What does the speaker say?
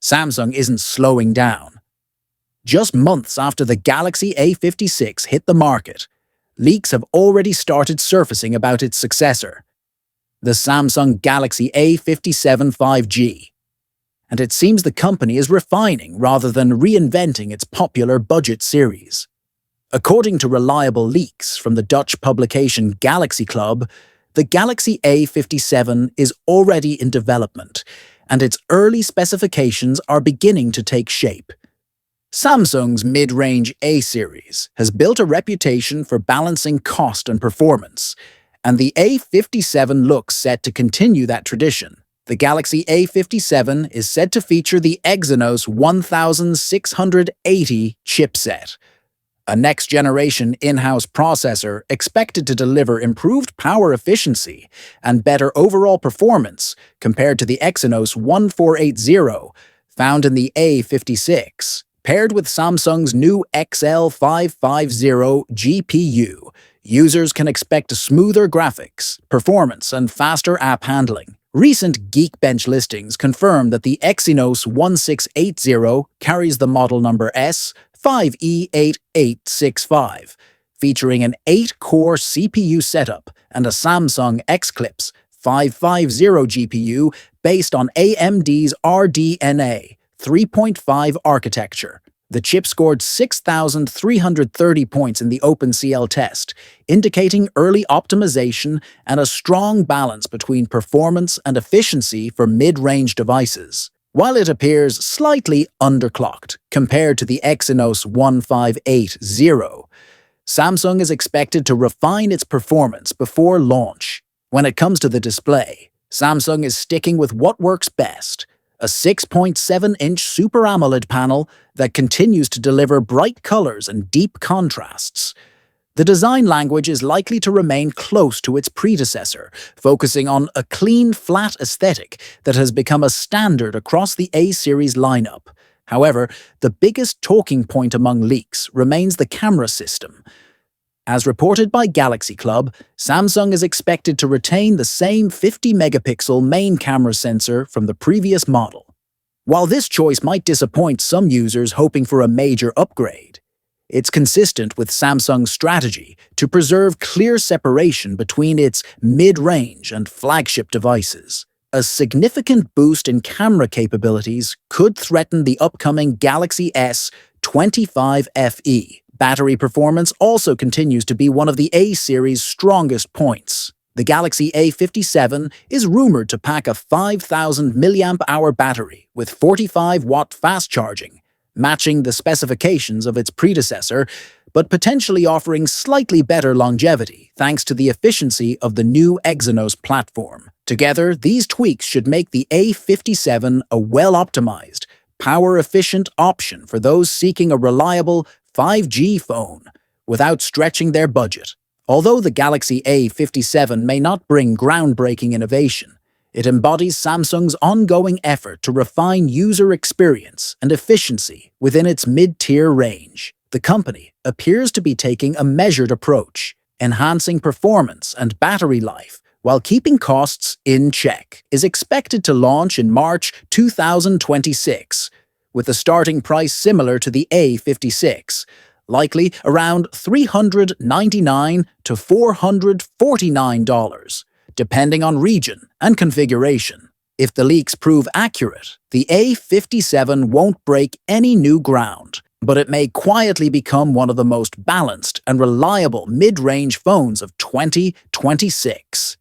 Samsung isn't slowing down. Just months after the Galaxy A56 hit the market, leaks have already started surfacing about its successor, the Samsung Galaxy A57 5G. And it seems the company is refining rather than reinventing its popular budget series. According to reliable leaks from the Dutch publication Galaxy Club, the Galaxy A57 is already in development, and its early specifications are beginning to take shape. Samsung's mid-range A series has built a reputation for balancing cost and performance, and the A57 looks set to continue that tradition. The Galaxy A57 is said to feature the Exynos 1680 chipset, a next-generation in-house processor expected to deliver improved power efficiency and better overall performance compared to the Exynos 1480 found in the A56. Paired with Samsung's new XL550 GPU, users can expect smoother graphics, performance, and faster app handling. Recent Geekbench listings confirm that the Exynos 1680 carries the model number S5E8865, featuring an 8-core CPU setup and a Samsung Xclipse 550 GPU based on AMD's RDNA 3.5 architecture. The chip scored 6,330 points in the OpenCL test, indicating early optimization and a strong balance between performance and efficiency for mid-range devices. While it appears slightly underclocked compared to the Exynos 1580, Samsung is expected to refine its performance before launch. When it comes to the display, Samsung is sticking with what works best: a 6.7-inch Super AMOLED panel that continues to deliver bright colors and deep contrasts. The design language is likely to remain close to its predecessor, focusing on a clean, flat aesthetic that has become a standard across the A-series lineup. However, the biggest talking point among leaks remains the camera system. As reported by Galaxy Club, Samsung is expected to retain the same 50-megapixel main camera sensor from the previous model. While this choice might disappoint some users hoping for a major upgrade, it's consistent with Samsung's strategy to preserve clear separation between its mid-range and flagship devices. A significant boost in camera capabilities could threaten the upcoming Galaxy S25 FE. Battery performance also continues to be one of the A-series' strongest points. The Galaxy A57 is rumored to pack a 5,000 mAh battery with 45-watt fast charging, matching the specifications of its predecessor, but potentially offering slightly better longevity thanks to the efficiency of the new Exynos platform. Together, these tweaks should make the A57 a well-optimized, power-efficient option for those seeking a reliable 5G phone without stretching their budget. Although the Galaxy A57 may not bring groundbreaking innovation, it embodies Samsung's ongoing effort to refine user experience and efficiency within its mid-tier range. The company appears to be taking a measured approach, enhancing performance and battery life while keeping costs in check. Is expected to launch in March 2026, with a starting price similar to the A56, likely around $399 to $449, depending on region and configuration. If the leaks prove accurate, the A57 won't break any new ground, but it may quietly become one of the most balanced and reliable mid-range phones of 2026.